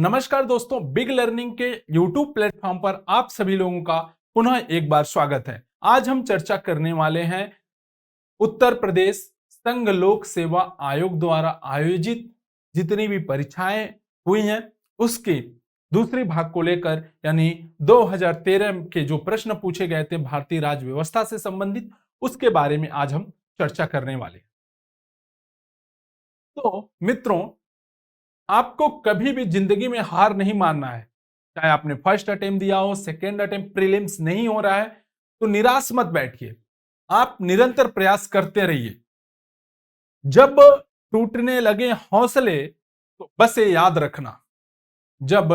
नमस्कार दोस्तों, big learning के YouTube प्लेटफॉर्म पर आप सभी लोगों का पुनः एक बार स्वागत है। आज हम चर्चा करने वाले हैं उत्तर प्रदेश संघ लोक सेवा आयोग द्वारा आयोजित जितनी भी परीक्षाएं हुई हैं उसके दूसरे भाग को लेकर, यानी 2013 के जो प्रश्न पूछे गए थे भारतीय राज्य व्यवस्था से संबंधित, उसके बारे में आज हम चर्चा करने वाले हैं। तो मित्रों, आपको कभी भी जिंदगी में हार नहीं मानना है। चाहे आपने फर्स्ट अटेम्प्ट दिया हो, सेकेंड अटेम्प्ट, प्रीलिम्स नहीं हो रहा है तो निराश मत बैठिए, आप निरंतर प्रयास करते रहिए। जब टूटने लगे हौसले तो बस ये याद रखना, जब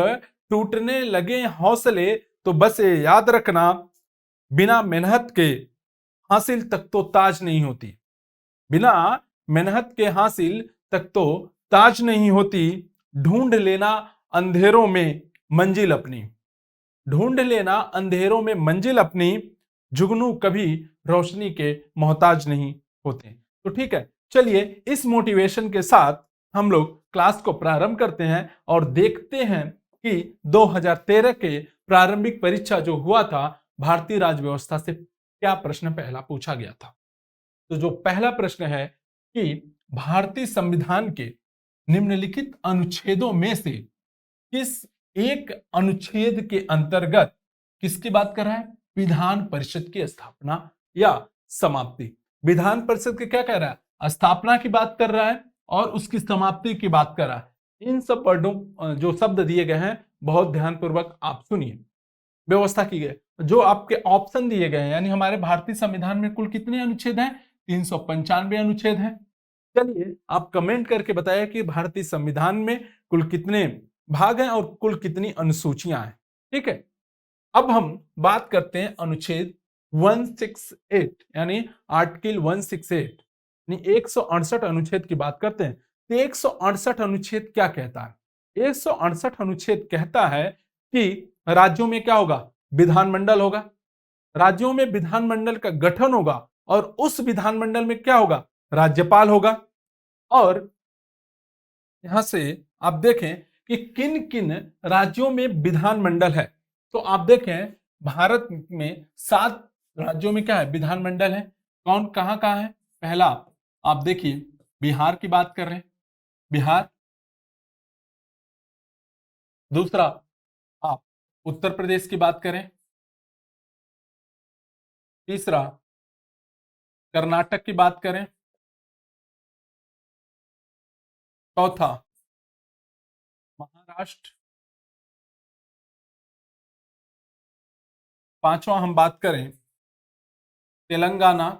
टूटने लगे हौसले तो बस ये याद रखना, बिना मेहनत के हासिल तक तो ताज नहीं होती, बिना मेहनत के हासिल तक तो ताज नहीं होती। ढूंढ लेना अंधेरों में मंजिल अपनी, ढूंढ लेना अंधेरों में मंजिल अपनी, जुगनू कभी रोशनी के मोहताज नहीं होते। तो ठीक है, चलिए इस मोटिवेशन के साथ हम लोग क्लास को प्रारंभ करते हैं और देखते हैं कि 2013 के प्रारंभिक परीक्षा जो हुआ था भारतीय राज्य व्यवस्था से क्या प्रश्न पहला पूछा गया था। तो जो पहला प्रश्न है कि भारतीय संविधान के निम्नलिखित अनुच्छेदों में से किस एक अनुच्छेद के अंतर्गत किसकी बात कर रहा है? विधान परिषद की स्थापना या समाप्ति। विधान परिषद के क्या कह रहा है? स्थापना की बात कर रहा है और उसकी समाप्ति की बात कर रहा है। इन सब वर्डों जो शब्द दिए गए हैं बहुत ध्यानपूर्वक आप सुनिए। व्यवस्था की गई, जो आपके ऑप्शन दिए गए हैं, यानी हमारे भारतीय संविधान में कुल कितने अनुच्छेद हैं? 395 अनुच्छेद हैं। चलिए आप कमेंट करके बताइए कि भारतीय संविधान में कुल कितने भाग हैं और कुल कितनी अनुसूचियां हैं। ठीक है, अब हम बात करते हैं अनुच्छेद 168 यानी आर्टिकल 168 यानी 168 अनुच्छेद की बात करते हैं। तो 168 अनुच्छेद क्या कहता है? 168 अनुच्छेद कहता है कि राज्यों में क्या होगा? विधानमंडल होगा, राज्यों में विधानमंडल का गठन होगा और उस विधानमंडल में क्या होगा? राज्यपाल होगा। और यहां से आप देखें कि किन किन राज्यों में विधानमंडल है। तो आप देखें भारत में 7 राज्यों में क्या है? विधानमंडल है। कौन कहां कहां है? पहला आप देखिए बिहार की बात कर रहे हैं, बिहार। दूसरा आप उत्तर प्रदेश की बात करें, तीसरा कर्नाटक की बात करें, चौथा महाराष्ट्र, पांचवा हम बात करें तेलंगाना,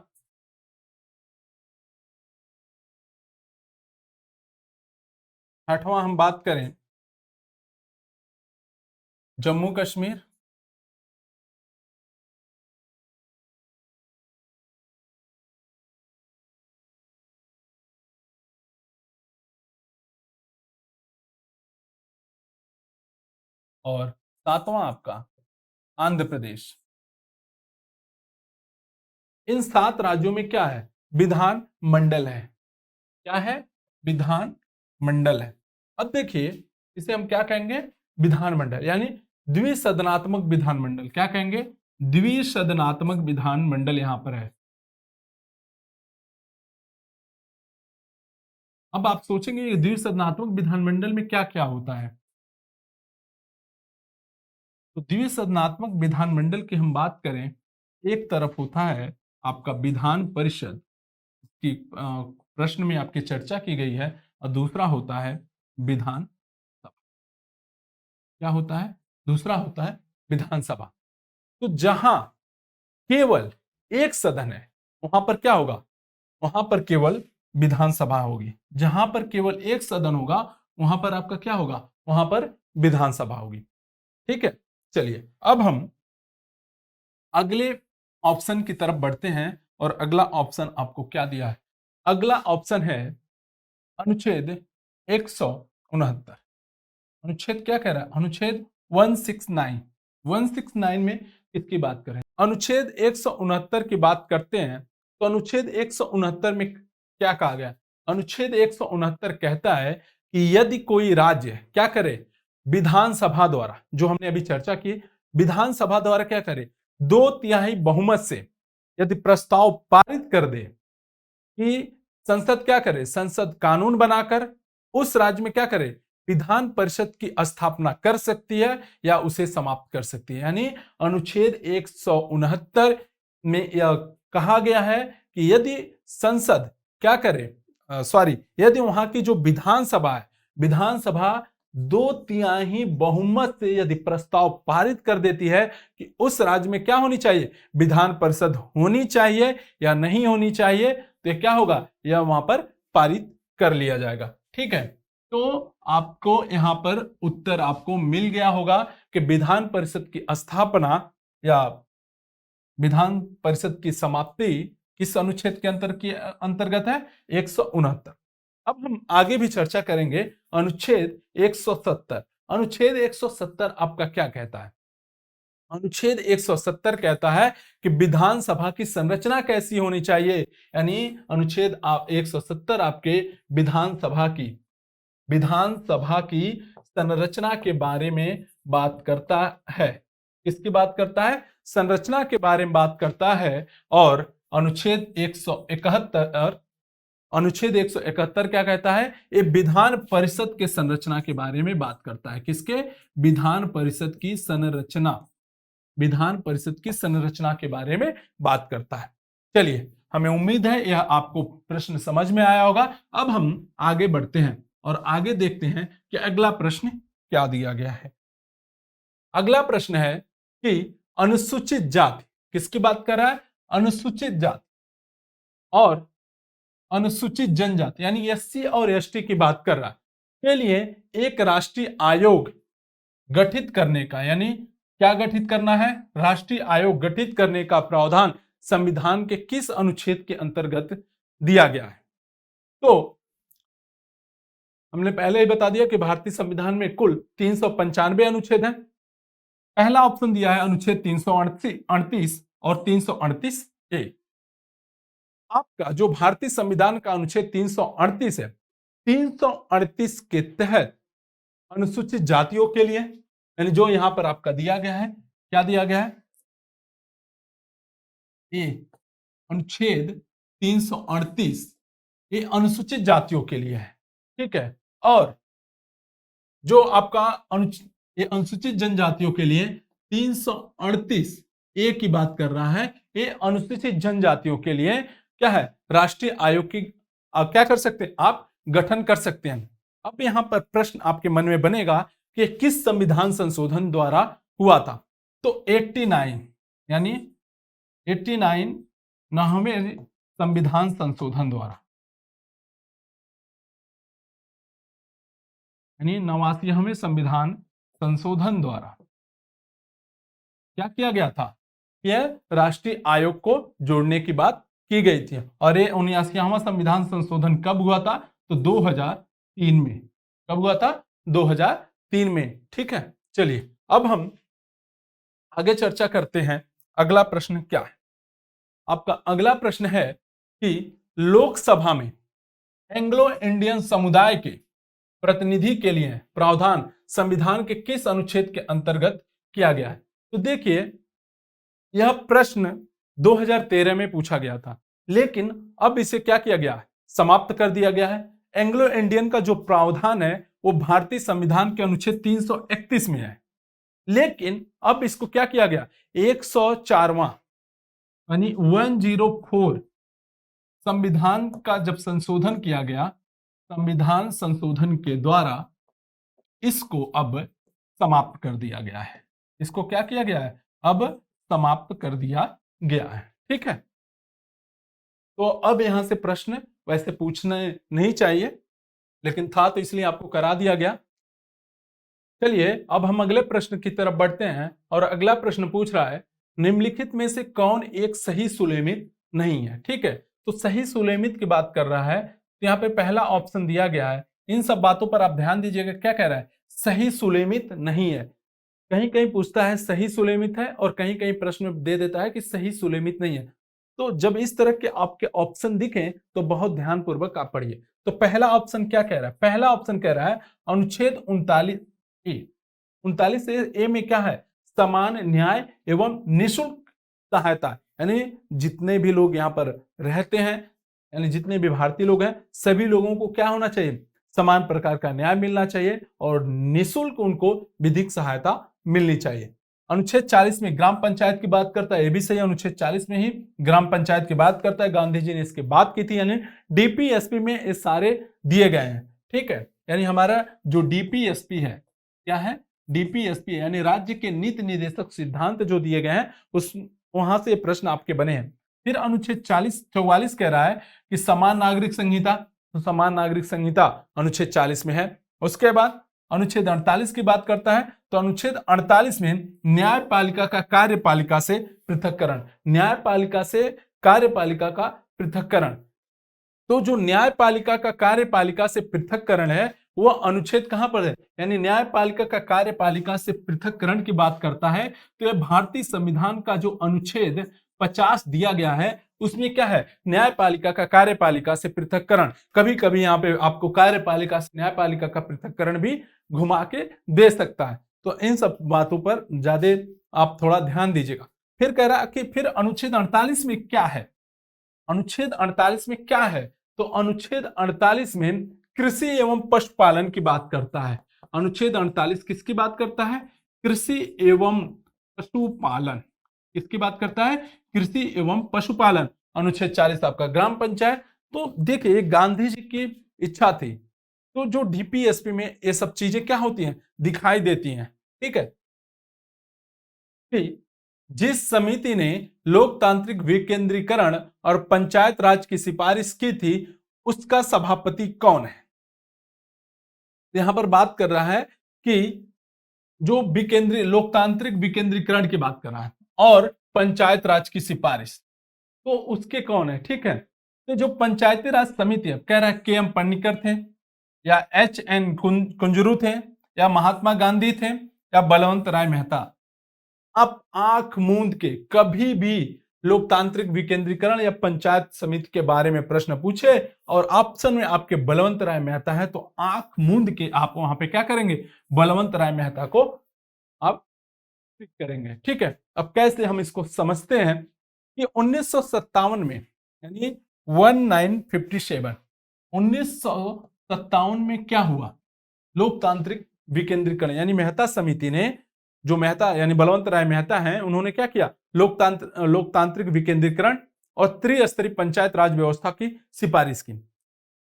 छठवां हम बात करें जम्मू कश्मीर, और सातवां आपका आंध्र प्रदेश। इन 7 राज्यों में क्या है? विधान मंडल है। क्या है? विधान मंडल है। अब देखिए इसे हम क्या कहेंगे? विधानमंडल, यानी द्विसदनात्मक विधानमंडल। क्या कहेंगे? द्विसदनात्मक विधानमंडल यहां पर है। अब आप सोचेंगे द्विसदनात्मक विधानमंडल में क्या क्या होता है? तो द्विसदनात्मक विधानमंडल की हम बात करें, एक तरफ होता है आपका विधान परिषद की प्रश्न में आपकी चर्चा की गई है, और दूसरा होता है विधान सभा। क्या होता है? दूसरा होता है विधानसभा। तो जहां केवल एक सदन है वहां पर क्या होगा? वहां पर केवल विधानसभा होगी। जहां पर केवल एक सदन होगा वहां पर आपका क्या होगा? वहां पर विधानसभा होगी। ठीक है, चलिए अब हम अगले ऑप्शन की तरफ बढ़ते हैं। और अगला ऑप्शन आपको क्या दिया है? अगला ऑप्शन है अनुच्छेद 169। अनुच्छेद क्या कह रहा है? अनुच्छेद 169। 169 में किसकी बात करें? अनुच्छेद 169 की बात करते हैं। तो अनुच्छेद 169 में क्या कहा गया? अनुच्छेद 169 कहता है कि यदि कोई राज्य क्या करे? विधानसभा द्वारा, जो हमने अभी चर्चा की, विधानसभा द्वारा क्या करे, 2/3 बहुमत से यदि प्रस्ताव पारित कर दे कि संसद क्या करे, संसद कानून बनाकर उस राज्य में क्या करे, विधान परिषद की स्थापना कर सकती है या उसे समाप्त कर सकती है। यानी अनुच्छेद 169 में यह कहा गया है कि यदि संसद क्या करे, यदि वहां की जो विधानसभा है, विधानसभा 2/3 बहुमत से यदि प्रस्ताव पारित कर देती है कि उस राज्य में क्या होनी चाहिए, विधान परिषद होनी चाहिए या नहीं होनी चाहिए, तो क्या होगा, यह वहां पर पारित कर लिया जाएगा। ठीक है, तो आपको यहां पर उत्तर आपको मिल गया होगा कि विधान परिषद की स्थापना या विधान परिषद की समाप्ति किस अनुच्छेद के अंतर्गत है, 169। अब हम आगे भी चर्चा करेंगे अनुच्छेद 170। अनुच्छेद 170 आपका क्या कहता है? अनुच्छेद 170 कहता है कि विधानसभा की संरचना कैसी होनी चाहिए। यानी अनुच्छेद 170 आपके विधानसभा की संरचना के बारे में बात करता है। किसकी बात करता है? संरचना के बारे में बात करता है। और अनुच्छेद 171 क्या कहता है? ये विधान परिषद के संरचना के बारे में बात करता है। किसके? विधान परिषद की संरचना के बारे में बात करता है। चलिए, हमें उम्मीद है यह आपको प्रश्न समझ में आया होगा। अब हम आगे बढ़ते हैं और आगे देखते हैं कि अगला प्रश्न क्या दिया गया है। अगला प्रश्न है कि अनुसूचित जाति, किसकी बात कर रहा है? अनुसूचित जाति और अनुसूचित जनजाति यानी एससी और एसटी की बात कर रहा है, के लिए एक राष्ट्रीय आयोग गठित करने का, यानी क्या गठित करना है? राष्ट्रीय आयोग गठित करने का प्रावधान संविधान के किस अनुच्छेद के अंतर्गत दिया गया है? तो हमने पहले ही बता दिया कि भारतीय संविधान में कुल 395 अनुच्छेद हैं। पहला ऑप्शन दिया है अनुच्छेद 338 और 338 ए। आपका जो भारतीय संविधान का अनुच्छेद 338 है, 338 के तहत अनुसूचित जातियों के लिए, यानी जो यहां पर आपका दिया गया है, क्या दिया गया है? ये अनुच्छेद 338 ये अनुसूचित जातियों के लिए है। ठीक है, और जो आपका ये अनुसूचित जनजातियों के लिए 338 ए की बात कर रहा है, ये अनुसूचित जनजातियों के लिए क्या है? राष्ट्रीय आयोग की क्या कर सकते हैं आप? गठन कर सकते हैं। अब यहां पर प्रश्न आपके मन में बनेगा कि किस संविधान संशोधन द्वारा हुआ था? तो 89 यानी 89 9वें संविधान संशोधन द्वारा, यानी 89वें संविधान संशोधन द्वारा क्या किया गया था? यह राष्ट्रीय आयोग को जोड़ने की बात की गई थी। और ये 79वां संविधान संशोधन कब हुआ था? तो 2003 में। कब हुआ था? 2003 में। ठीक है, चलिए अब हम आगे चर्चा करते हैं। अगला प्रश्न क्या है? आपका अगला प्रश्न है कि लोकसभा में एंग्लो इंडियन समुदाय के प्रतिनिधि के लिए प्रावधान संविधान के किस अनुच्छेद के अंतर्गत किया गया है? तो देखिए, यह प्रश्न 2013 में पूछा गया था, लेकिन अब इसे क्या किया गया है? समाप्त कर दिया गया है। एंग्लो इंडियन का जो प्रावधान है वो भारतीय संविधान के अनुच्छेद 331 में है, लेकिन अब इसको क्या किया गया? 104वां यानी 104 संविधान का जब संशोधन किया गया, संविधान संशोधन के द्वारा इसको अब समाप्त कर दिया गया है। इसको क्या किया गया है? अब समाप्त कर दिया गया है। ठीक है, तो अब यहां से प्रश्न वैसे पूछने नहीं चाहिए, लेकिन था तो इसलिए आपको करा दिया गया। चलिए अब हम अगले प्रश्न की तरफ बढ़ते हैं और अगला प्रश्न पूछ रहा है, निम्नलिखित में से कौन एक सही सुलेमित नहीं है? ठीक है, तो सही सुलेमित की बात कर रहा है, तो यहाँ पे पहला ऑप्शन दिया गया है। इन सब बातों पर आप ध्यान दीजिएगा, क्या कह रहा है? सही सुलेमित नहीं है। कहीं कहीं पूछता है सही सुलेमित है और कहीं कहीं प्रश्न दे देता है कि सही सुलेमित नहीं है। तो जब इस तरह के आपके ऑप्शन दिखें तो बहुत ध्यानपूर्वक आप पढ़िए। तो पहला ऑप्शन क्या कह रहा है? पहला ऑप्शन कह रहा है अनुच्छेद 39 ए, 39 ए में क्या है? समान न्याय एवं निःशुल्क सहायता, यानी जितने भी लोग यहाँ पर रहते हैं, यानी जितने भी भारतीय लोग हैं, सभी लोगों को क्या होना चाहिए? समान प्रकार का न्याय मिलना चाहिए और निःशुल्क उनको विधिक सहायता मिलनी चाहिए। अनुच्छेद 40 में ग्राम पंचायत की बात करता है, ये भी सही, अनुच्छेद 40 में ही ग्राम पंचायत की बात करता है, गांधी जी ने इसकी बात की थी, यानी डीपीएसपी में ये सारे दिए गए हैं, ठीक है। यानी हमारा जो डीपीएसपी है, क्या है? डीपीएसपी, यानी राज्य के नीति निर्देशक सिद्धांत जो दिए गए हैं, उस वहां से प्रश्न आपके बने हैं। फिर अनुच्छेद 44 कह रहा है कि समान नागरिक संहिता, तो समान नागरिक संहिता अनुच्छेद 40 में है। उसके बाद अनुच्छेद 48 की बात करता है, तो अनुच्छेद 48 में न्यायपालिका का कार्यपालिका से पृथक्करण, न्यायपालिका से कार्यपालिका का पृथक्करण। तो जो न्यायपालिका का कार्यपालिका से पृथक्करण है, वह अनुच्छेद कहां पर है? यानी न्यायपालिका का कार्यपालिका से पृथक्करण की बात करता है, तो यह भारतीय संविधान का जो अनुच्छेद 50 दिया गया है, उसमें क्या है? न्यायपालिका का कार्यपालिका से पृथक्करण। कभी कभी यहाँ पे आपको कार्यपालिका से न्यायपालिका का पृथक्करण भी घुमा के दे सकता है, तो इन सब बातों पर ज्यादा आप थोड़ा ध्यान दीजिएगा। फिर कह रहा कि फिर अनुच्छेद 48 में क्या है? अनुच्छेद 48 में क्या है? तो अनुच्छेद 48 में कृषि एवं पशुपालन की बात करता है। अनुच्छेद 48 किसकी बात करता है? कृषि एवं पशुपालन। किसकी बात करता है? कृषि एवं पशुपालन। अनुच्छेद 40 आपका ग्राम पंचायत। तो देखिए, गांधी जी की इच्छा थी, तो जो डीपीएसपी में ये सब चीजें क्या होती हैं? दिखाई देती हैं, ठीक है। कि जिस समिति ने लोकतांत्रिक विकेंद्रीकरण और पंचायत राज की सिफारिश की थी, उसका सभापति कौन है? यहां पर बात कर रहा है कि जो लोकतांत्रिक विकेंद्रीकरण की बात कर रहा है और पंचायत राज की सिफारिश, तो उसके कौन है? ठीक है। तो जो पंचायती राज समिति है, कह रहा है के एम पन्नीकर थे, या एच एन कुंजरू थे, या महात्मा गांधी थे, या बलवंत राय मेहता। आप आंख मूंद के कभी भी लोकतांत्रिक विकेंद्रीकरण या पंचायत समिति के बारे में प्रश्न पूछे और ऑप्शन में आपके बलवंत राय मेहता है, तो आंख मूंद के आप वहां पे क्या करेंगे? बलवंत राय मेहता को आप टिक करेंगे, ठीक है। अब कैसे हम इसको समझते हैं कि 1957 में, यानी 1957 में क्या हुआ? लोकतांत्रिक विकेंद्रीकरण, यानी मेहता समिति ने, जो मेहता यानी बलवंत राय मेहता हैं, उन्होंने क्या किया? लोकतांत्रिक विकेंद्रीकरण और त्रिस्तरीय पंचायत राज व्यवस्था की सिफारिश की।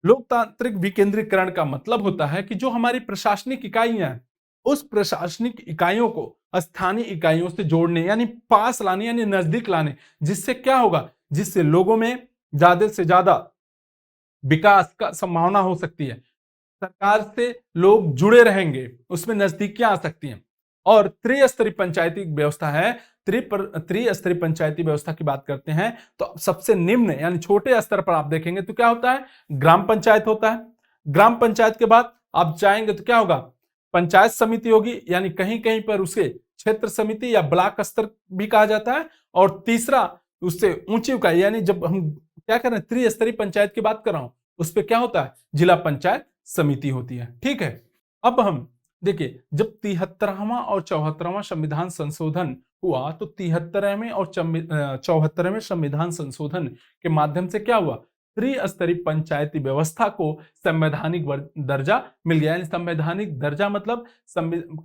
लोकतांत्रिक विकेंद्रीकरण का मतलब होता है कि जो हमारी प्रशासनिक इकाइयां हैं, उस प्रशासनिक इकाइयों को स्थानीय इकाइयों से जोड़ने, यानी पास लाने, यानी नजदीक लाने, जिससे क्या होगा? जिससे लोगों में ज्यादा से ज्यादा विकास का संभावना हो सकती है, सरकार से लोग जुड़े रहेंगे, उसमें नजदीकियां आ सकती हैं। और त्रिस्तरीय पंचायती व्यवस्था है, त्रिस्तरीय पंचायती व्यवस्था की बात करते हैं, तो सबसे निम्न यानी छोटे स्तर पर आप देखेंगे तो क्या होता है? ग्राम पंचायत होता है। ग्राम पंचायत के बाद आप जाएंगे तो क्या होगा? पंचायत समिति होगी, यानी कहीं कहीं पर उसे क्षेत्र समिति या ब्लॉक स्तर भी कहा जाता है। और तीसरा, उससे ऊंची इकाई, यानी जब हम क्या कर रहे हैं, त्रिस्तरीय पंचायत की बात कर रहा हूं, उस पर क्या होता है? जिला पंचायत समिति होती है, ठीक है। अब हम देखिए, जब 73वां और 74वां संविधान संशोधन हुआ, तो 73वें और 74वें संविधान संशोधन के माध्यम से क्या हुआ? त्रिस्तरीय पंचायती व्यवस्था को संवैधानिक दर्जा मिल गया। यानी संवैधानिक दर्जा मतलब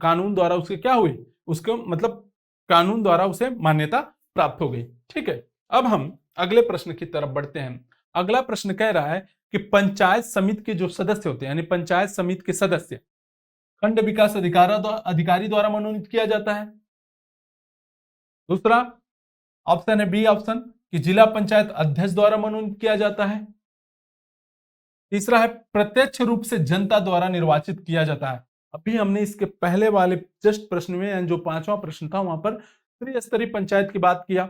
कानून द्वारा उसके क्या हुए? उसको मतलब कानून द्वारा उसे मान्यता प्राप्त हो गई, ठीक है। अब हम अगले प्रश्न की तरफ बढ़ते हैं। अगला प्रश्न कह रहा है कि पंचायत समिति के जो सदस्य होते हैं, यानी पंचायत समिति के सदस्य खंड विकास अधिकारी द्वारा मनोनीत किया जाता है। दूसरा ऑप्शन है बी ऑप्शन, कि जिला पंचायत अध्यक्ष द्वारा मनोनीत किया जाता है। तीसरा है प्रत्यक्ष रूप से जनता द्वारा निर्वाचित किया जाता है। अभी हमने इसके पहले वाले जस्ट प्रश्न में, जो 5वां प्रश्न था, वहां पर त्रिस्तरीय पंचायत की बात किया।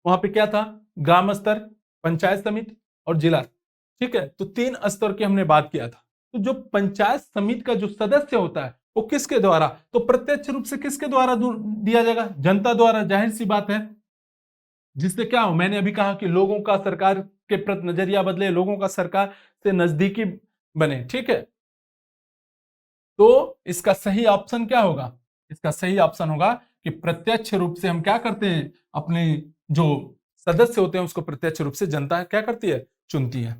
वहां पे क्या था? ग्राम स्तर, पंचायत समिति और जिला, ठीक है। तो 3 स्तर की हमने बात किया था। तो जो पंचायत समिति का जो सदस्य होता है, वो किसके द्वारा? तो प्रत्यक्ष रूप से किसके द्वारा दिया जाएगा? जनता द्वारा, जाहिर सी बात है। जिससे क्या हो, मैंने अभी कहा कि लोगों का सरकार के प्रति नजरिया बदले, लोगों का सरकार से नजदीकी बने, ठीक है। तो इसका सही ऑप्शन क्या होगा? इसका सही ऑप्शन होगा कि प्रत्यक्ष रूप से हम क्या करते हैं, अपने जो सदस्य होते हैं उसको प्रत्यक्ष रूप से जनता क्या करती है, चुनती है।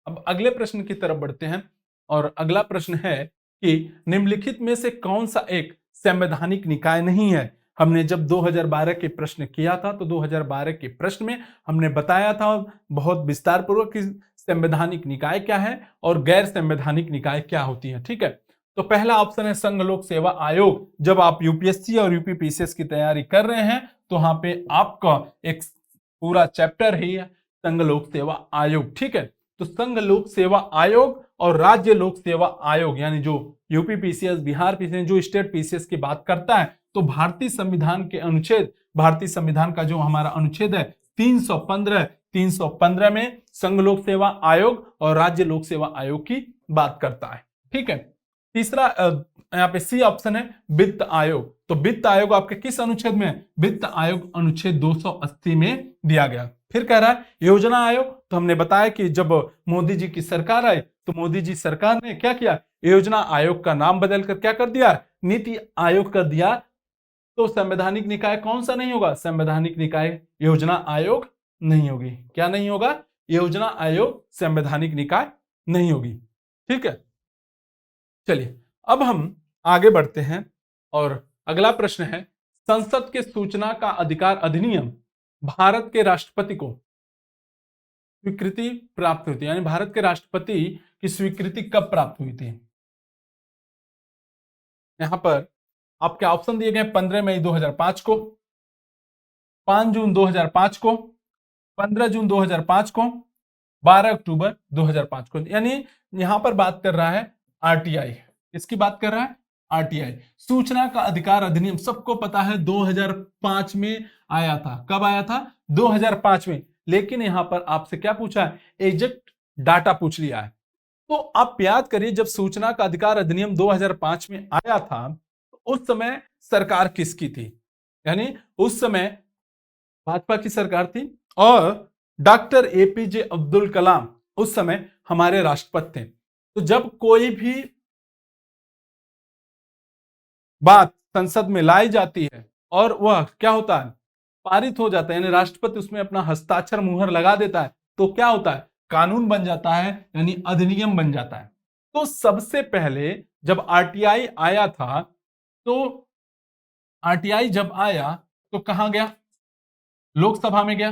अब अगले प्रश्न की तरफ बढ़ते हैं और अगला प्रश्न है कि निम्नलिखित में से कौन सा एक संवैधानिक निकाय नहीं है। हमने जब 2012 के प्रश्न किया था तो 2012 के प्रश्न में हमने बताया था बहुत विस्तार पूर्वक कि संवैधानिक निकाय क्या है और गैर संवैधानिक निकाय क्या होती है। ठीक है, तो पहला ऑप्शन है संघ लोक सेवा आयोग। जब आप यूपीएससी और यूपीपीसीएस की तैयारी कर रहे हैं तो वहां पे आपका एक पूरा चैप्टर है संघ लोक सेवा आयोग। ठीक है, तो संघ लोक सेवा आयोग और राज्य लोक सेवा आयोग यानी जो यूपी पीसीएस, बिहार पीसीएस, जो स्टेट पीसीएस की बात करता है, तो भारतीय संविधान के अनुच्छेद, भारतीय संविधान का जो हमारा अनुच्छेद है 315 में संघ लोक सेवा आयोग और राज्य लोक सेवा आयोग की बात करता है। ठीक है, तीसरा यहाँ पे सी ऑप्शन है वित्त आयोग। तो वित्त आयोग आपके किस अनुच्छेद में है? वित्त आयोग अनुच्छेद 280 में दिया गया। फिर कह रहा है योजना आयोग, तो हमने बताया कि जब मोदी जी की सरकार आई तो मोदी जी सरकार ने क्या किया, योजना आयोग का नाम बदलकर क्या कर दिया, नीति आयोग कर दिया। तो संवैधानिक निकाय कौन सा नहीं होगा? संवैधानिक निकाय योजना आयोग नहीं होगी। क्या नहीं होगा? योजना आयोग संवैधानिक निकाय नहीं होगी। ठीक है, चलिए अब हम आगे बढ़ते हैं और अगला प्रश्न है संसद के सूचना का अधिकार अधिनियम भारत के राष्ट्रपति को स्वीकृति प्राप्त हुई थी, यानी भारत के राष्ट्रपति की स्वीकृति कब प्राप्त हुई थी? यहां पर आपके ऑप्शन दिए गए 15 मई 2005 को, 5 जून 2005 को, 15 जून 2005 को, 12 अक्टूबर 2005 को। यानी यहां पर बात कर रहा है आरटीआई। किसकी बात कर रहा है? आरटीआई, सूचना का अधिकार अधिनियम। सबको पता है 2005 में आया था। कब आया था? 2005 में। लेकिन यहां पर आपसे क्या पूछा है? एग्जैक्ट डाटा पूछ लिया है। तो आप याद करिए जब सूचना का अधिकार अधिनियम 2005 में आया था तो उस समय सरकार किसकी थी? यानी उस समय भाजपा की सरकार थी और डॉक्टर एपीजे अब्दुल कलाम उस समय हमारे राष्ट्रपति थे। तो जब कोई भी बात संसद में लाई जाती है और वह क्या होता है, पारित हो जाता है, यानी राष्ट्रपति उसमें अपना हस्ताक्षर मुहर लगा देता है, तो क्या होता है? कानून बन जाता है, यानी अधिनियम बन जाता है। तो सबसे पहले जब आरटीआई आया था तो आरटीआई जब आया तो कहां गया? लोकसभा में गया।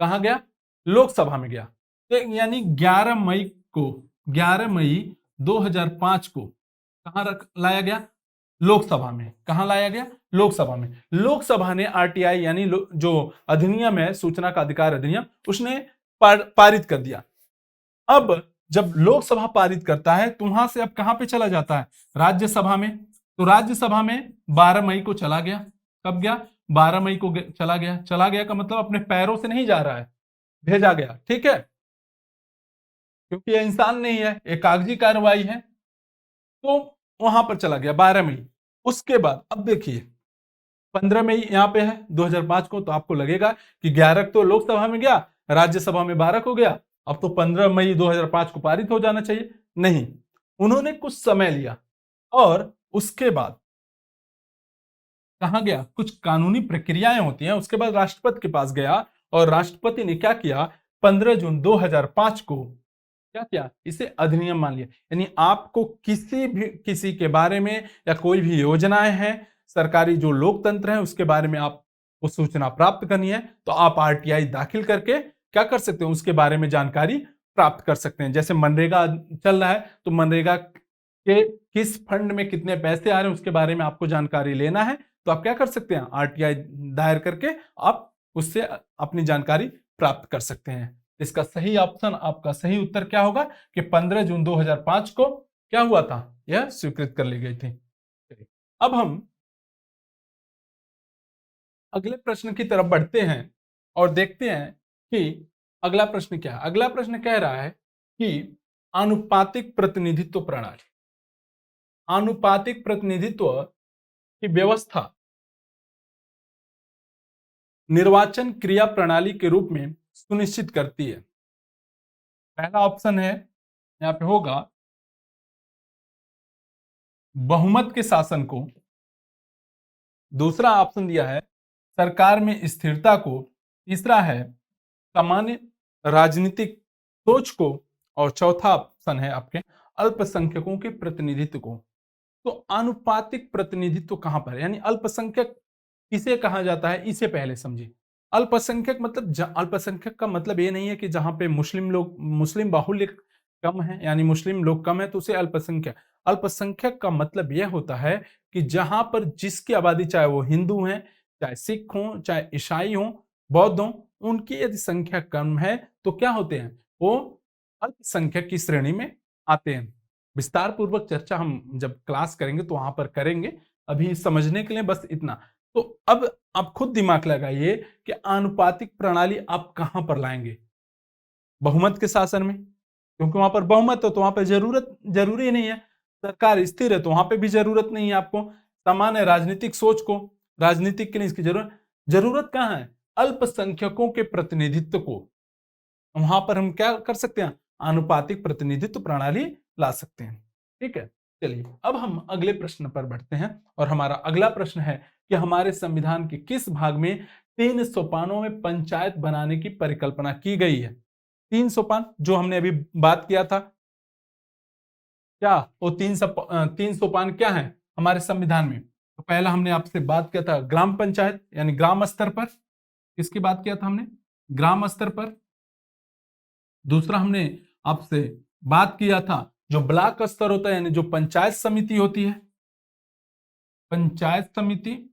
कहां गया? लोकसभा में गया। तो यानी 11 मई को, 11 मई 2005 को कहां लाया गया? लोकसभा में। कहां लाया गया? लोकसभा में। लोकसभा ने आरटीआई यानी जो अधिनियम है सूचना का अधिकार अधिनियम, उसने पारित कर दिया। अब जब लोकसभा पारित करता है तो वहां से अब कहां पे चला जाता है? राज्यसभा में। तो राज्यसभा में 12 मई को चला गया। कब गया? 12 मई को चला गया। चला गया का मतलब अपने पैरों से नहीं जा रहा है, भेजा गया। ठीक है, क्योंकि यह इंसान नहीं है, एक कागजी कार्रवाई है। तो वहां पर चला गया 12 मई। उसके बाद अब देखिए 15 मई यहां पे है 2005 को, तो आपको लगेगा कि 11 तो लोकसभा में गया, राज्यसभा में 12 को गया, अब तो 15 मई 2005 को पारित हो जाना चाहिए। नहीं, उन्होंने कुछ समय लिया और उसके बाद कहां गया? कुछ कानूनी प्रक्रियाएं होती हैं, उसके बाद राष्ट्रपति के पास गया और राष्ट्रपति ने क्या किया? 15 जून 2005 को क्या किया? इसे अधिनियम मान लिया। यानी आपको किसी के बारे में या कोई भी योजनाएं हैं, सरकारी जो लोकतंत्र है उसके बारे में आपको सूचना प्राप्त करनी है तो आप आरटीआई दाखिल करके क्या कर सकते हैं? उसके बारे में जानकारी प्राप्त कर सकते हैं। जैसे मनरेगा चल रहा है तो मनरेगा के किस फंड में कितने पैसे आ रहे हैं उसके बारे में आपको जानकारी लेना है तो आप क्या कर सकते हैं? आरटीआई दायर करके आप उससे अपनी जानकारी प्राप्त कर सकते हैं। इसका सही ऑप्शन, आपका सही उत्तर क्या होगा कि 15 जून 2005 को क्या हुआ था? यह स्वीकृत कर ली गई थी। अब हम अगले प्रश्न की तरफ बढ़ते हैं और देखते हैं कि अगला प्रश्न क्या है। अगला प्रश्न कह रहा है कि आनुपातिक प्रतिनिधित्व प्रणाली, आनुपातिक प्रतिनिधित्व की व्यवस्था निर्वाचन क्रिया प्रणाली के रूप में सुनिश्चित करती है। पहला ऑप्शन है यहां पे होगा बहुमत के शासन को दूसरा ऑप्शन दिया है सरकार में स्थिरता को, तीसरा है सामान्य राजनीतिक सोच को, और चौथा ऑप्शन है आपके अल्पसंख्यकों के प्रतिनिधित्व को। तो आनुपातिक प्रतिनिधित्व कहां पर है, यानी अल्पसंख्यक किसे कहा जाता है, इसे पहले समझिए। अल्पसंख्यक मतलब अल्पसंख्यक का मतलब ये नहीं है कि जहां पे मुस्लिम बाहुल्य कम है, यानी मुस्लिम लोग कम है तो उसे अल्पसंख्यक। अल्पसंख्यक का मतलब यह होता है कि जहां पर जिसकी आबादी, चाहे वो हिंदू हैं, चाहे सिख हों, चाहे ईसाई हों, बौद्ध हों, उनकी यदि संख्या कम है तो क्या होते हैं, वो अल्पसंख्यक की श्रेणी में आते हैं। विस्तार पूर्वक चर्चा हम जब क्लास करेंगे तो वहां पर करेंगे, अभी समझने के लिए बस इतना। तो अब आप खुद दिमाग लगाइए कि आनुपातिक प्रणाली आप कहां पर लाएंगे, बहुमत के शासन में, क्योंकि वहां पर बहुमत हो तो वहां पर जरूरी नहीं है। सरकार स्थिर है तो वहां पे भी जरूरत नहीं है आपको। सामान्य राजनीतिक सोच को, राजनीतिक के लिए इसकी जरूरत कहां है, अल्पसंख्यकों के प्रतिनिधित्व को। वहां पर हम क्या कर सकते हैं, आनुपातिक प्रतिनिधित्व प्रणाली ला सकते हैं। ठीक है, चलिए अब हम अगले प्रश्न पर बढ़ते हैं, और हमारा अगला प्रश्न है कि हमारे संविधान के किस भाग में 3 सोपानों में पंचायत बनाने की परिकल्पना की गई है। 3 सोपान जो हमने अभी बात किया था, क्या वो 3 सोपान क्या है हमारे संविधान में। तो पहला हमने आपसे बात किया था ग्राम पंचायत, यानी ग्राम स्तर पर, किसकी बात किया था हमने, ग्राम स्तर पर। दूसरा हमने आपसे बात किया था जो ब्लॉक स्तर होता है, यानी जो पंचायत समिति होती है, पंचायत समिति,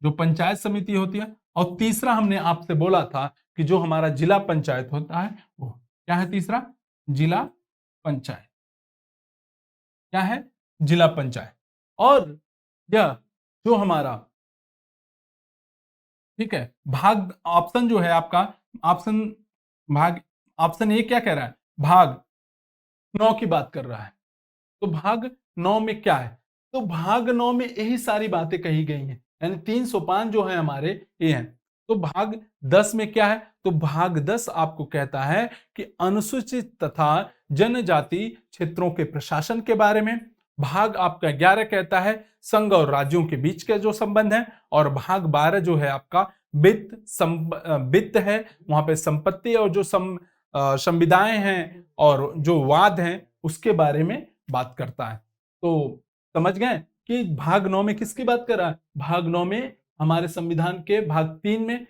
जो पंचायत समिति होती है। और तीसरा हमने आपसे बोला था कि जो हमारा जिला पंचायत होता है, वो क्या है, तीसरा जिला पंचायत, क्या है, जिला पंचायत। और यह जो हमारा, ठीक है, भाग ऑप्शन जो है आपका, ऑप्शन भाग, ऑप्शन ए क्या कह रहा है, भाग 9 की बात कर रहा है। तो भाग 9 में क्या है, तो भाग 9 में यही सारी बातें कही गई हैं, यानी 3 सोपान जो है हमारे ये हैं। तो भाग 10 में क्या है, तो भाग 10 आपको कहता है कि अनुसूचित तथा जनजाति क्षेत्रों के प्रशासन के बारे में। भाग आपका 11 कहता है संघ और राज्यों के बीच के जो संबंध है। और भाग 12 जो है आपका वित्त है, वहां पे संपत्ति और जो संविदाएं हैं और जो वाद हैं उसके बारे में बात करता है। तो समझ गए कि भाग 9 में किसकी बात कर रहा है, भाग 9 में हमारे संविधान के भाग 3 में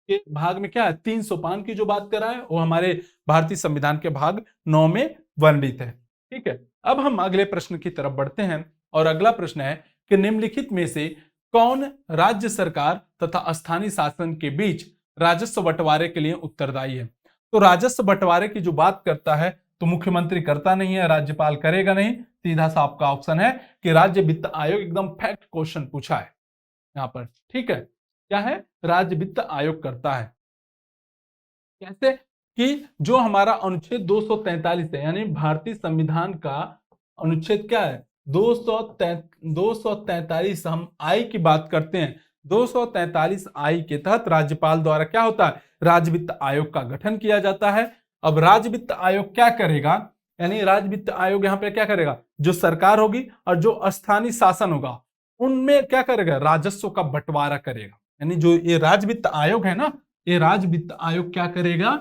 के भाग में क्या है, 3 सोपान की जो बात कर रहा है वो हमारे भारतीय संविधान के भाग 9 में वर्णित है। ठीक है, अब हम अगले प्रश्न की तरफ बढ़ते हैं, और अगला प्रश्न है कि निम्नलिखित में से कौन राज्य सरकार तथा स्थानीय शासन के बीच राजस्व बंटवारे के लिए उत्तरदायी है। तो राजस्व बंटवारे की जो बात करता है तो मुख्यमंत्री करता नहीं है, राज्यपाल करेगा नहीं, सीधा सा आपका ऑप्शन है कि राज्य वित्त आयोग, एकदम फैक्ट क्वेश्चन पूछा है यहां पर। ठीक है, क्या है, राज्य वित्त आयोग करता है। कैसे, कि जो हमारा अनुच्छेद 243 है, यानी भारतीय संविधान का अनुच्छेद क्या है, 243, हम आई की बात करते हैं। 243 आई के तहत राज्यपाल द्वारा क्या होता है, राज्य वित्त आयोग का गठन किया जाता है। अब राज्य वित्त आयोग क्या करेगा, यानी राज्य वित्त आयोग यहाँ पे क्या करेगा, जो सरकार होगी और जो स्थानीय शासन होगा उनमें क्या करेगा, राजस्व का बंटवारा करेगा। यानी जो ये राज्य वित्त आयोग है ना, ये राज्य वित्त आयोग क्या करेगा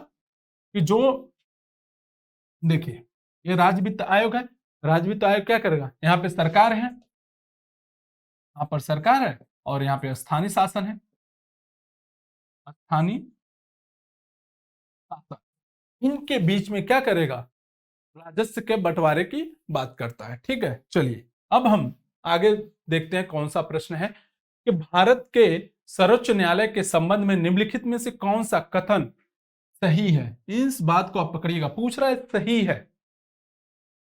कि जो, देखिए ये राज्य वित्त आयोग है, राज्य वित्त आयोग क्या करेगा, यहाँ पे सरकार है, यहाँ पर सरकार है और यहाँ पे स्थानीय शासन है, स्थानीय शासन, इनके बीच में क्या करेगा, राजस्व के बंटवारे की बात करता है। ठीक है, चलिए अब हम आगे देखते हैं कौन सा प्रश्न है कि भारत के सर्वोच्च न्यायालय के संबंध में निम्नलिखित में से कौन सा कथन सही है। इस बात को आप पकड़िएगा, पूछ रहा है सही है,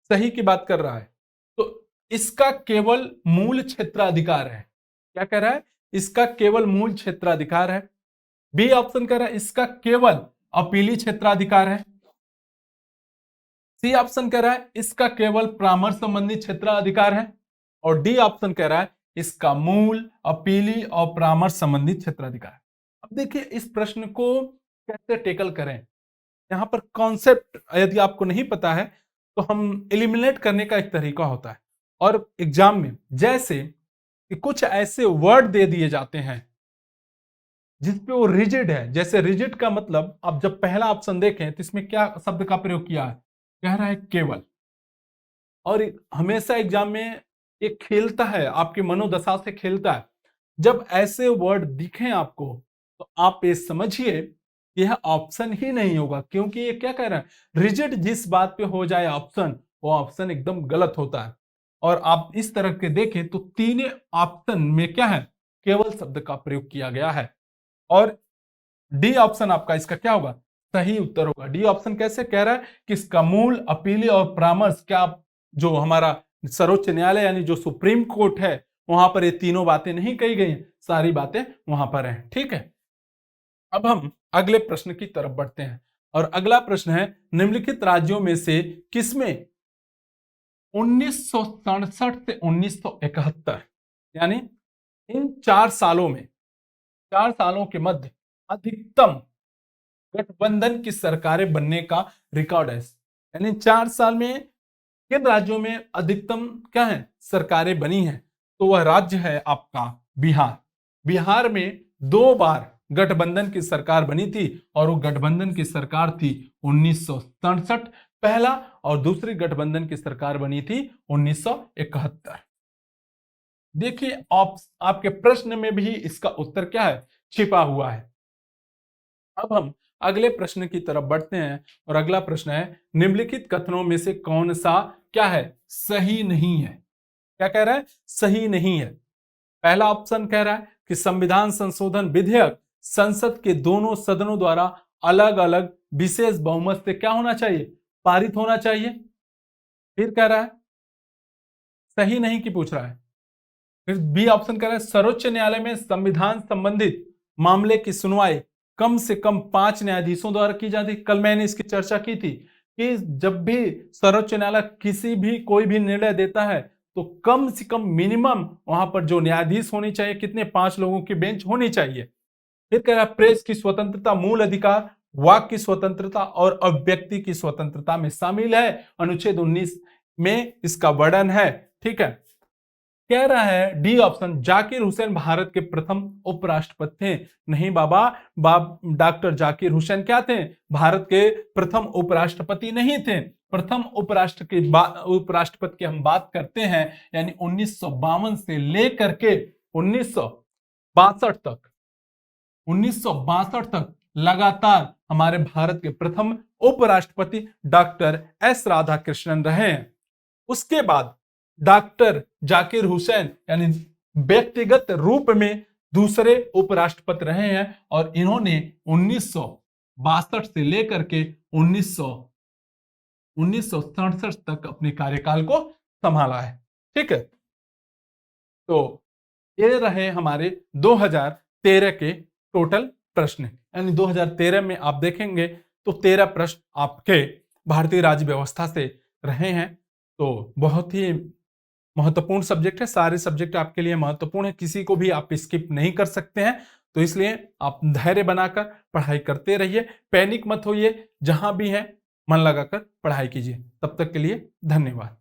सही की बात कर रहा है। तो इसका केवल मूल क्षेत्राधिकार है, क्या कह रहा है, इसका केवल मूल क्षेत्राधिकार है। बी ऑप्शन कह रहा है इसका केवल अपीली क्षेत्राधिकार है। सी ऑप्शन कह रहा है इसका केवल परामर्श संबंधी क्षेत्राधिकार है। और डी ऑप्शन कह रहा है इसका मूल, अपीली और परामर्श संबंधी क्षेत्राधिकार है। अब देखिए इस प्रश्न को कैसे टेकल करें, यहां पर कॉन्सेप्ट यदि आपको नहीं पता है तो हम एलिमिनेट करने का एक तरीका होता है। और एग्जाम में जैसे कि कुछ ऐसे वर्ड दे दिए जाते हैं जिसपे वो रिजिड है। जैसे रिजिड का मतलब आप जब पहला ऑप्शन देखें तो इसमें क्या शब्द का प्रयोग किया है, कह रहा है केवल। और हमेशा एग्जाम में ये खेलता है, आपकी मनोदशा से खेलता है। जब ऐसे वर्ड दिखें आपको तो आप ये समझिए यह ऑप्शन ही नहीं होगा, क्योंकि ये क्या कह रहा है, रिजिड जिस बात पे हो जाए ऑप्शन, वो ऑप्शन एकदम गलत होता है। और आप इस तरह के देखें तो तीनों ऑप्शन में क्या है, केवल शब्द का प्रयोग किया गया है। और डी ऑप्शन आपका इसका क्या होगा, सही उत्तर होगा। डी ऑप्शन कैसे कह रहा है कि इसका मूल, अपील और परामर्श, क्या जो हमारा सर्वोच्च न्यायालय यानी जो सुप्रीम कोर्ट है वहां पर ये तीनों बातें नहीं कही गई, सारी बातें वहां पर हैं। ठीक है, अब हम अगले प्रश्न की तरफ बढ़ते हैं और अगला प्रश्न है, निम्नलिखित राज्यों में से किसमें 1967 से 1971 यानी इन 4 सालों में, 4 सालों के मध्य अधिकतम गठबंधन की सरकारें बनने का रिकॉर्ड है। यानी 4 साल में किन राज्यों में अधिकतम क्या है, सरकारें बनी हैं, तो वह राज्य है आपका बिहार। बिहार में 2 बार गठबंधन की सरकार बनी थी और वो गठबंधन की सरकार थी 1967 पहला, और दूसरी गठबंधन की सरकार बनी थी 1971। देखिए आपके प्रश्न में भी इसका उत्तर क्या है, छिपा हुआ है। अब हम अगले प्रश्न की तरफ बढ़ते हैं और अगला प्रश्न है, निम्नलिखित कथनों में से कौन सा क्या है, सही नहीं है। क्या कह रहा है, सही नहीं है। पहला ऑप्शन कह रहा है कि संविधान संशोधन विधेयक संसद के दोनों सदनों द्वारा अलग अलग विशेष बहुमत से क्या होना चाहिए, पारित होना चाहिए। फिर कह रहा है सही नहीं की पूछ रहा है। फिर बी ऑप्शन कह रहा है सर्वोच्च न्यायालय में संविधान संबंधित मामले की सुनवाई कम से कम 5 न्यायाधीशों द्वारा की जाती। कल मैंने इसकी चर्चा की थी कि जब भी सर्वोच्च न्यायालय किसी भी कोई भी निर्णय देता है तो कम से कम मिनिमम वहां पर जो न्यायाधीश होनी चाहिए, कितने, 5 लोगों की बेंच होनी चाहिए। फिर कह रहा है प्रेस की स्वतंत्रता मूल अधिकार, वाक की स्वतंत्रता और अभिव्यक्ति की स्वतंत्रता में शामिल है। अनुच्छेद 19 में इसका वर्णन है। ठीक है, कह रहा है डी ऑप्शन, जाकिर हुसैन भारत के प्रथम उपराष्ट्रपति थे। नहीं बाबा, डॉक्टर जाकिर हुसैन क्या थे, भारत के प्रथम उपराष्ट्रपति नहीं थे। प्रथम उपराष्ट्रपति की हम बात करते हैं यानी 1952 से लेकर के 1962 तक लगातार हमारे भारत के प्रथम उपराष्ट्रपति डॉक्टर एस राधाकृष्णन रहे हैं। उसके बाद डॉक्टर जाकिर हुसैन यानी व्यक्तिगत रूप में दूसरे उपराष्ट्रपति रहे हैं और इन्होंने 1962 से लेकर के 1967 तक अपने कार्यकाल को संभाला है। ठीक है, तो ये रहे हमारे 2013 के टोटल प्रश्न। यानी 2013 में आप देखेंगे तो 13 प्रश्न आपके भारतीय राज्य व्यवस्था से रहे हैं। तो बहुत ही महत्वपूर्ण सब्जेक्ट है, सारे सब्जेक्ट आपके लिए महत्वपूर्ण है, किसी को भी आप स्किप नहीं कर सकते हैं। तो इसलिए आप धैर्य बनाकर पढ़ाई करते रहिए, पैनिक मत होइए, जहां भी है मन लगाकर पढ़ाई कीजिए। तब तक के लिए धन्यवाद।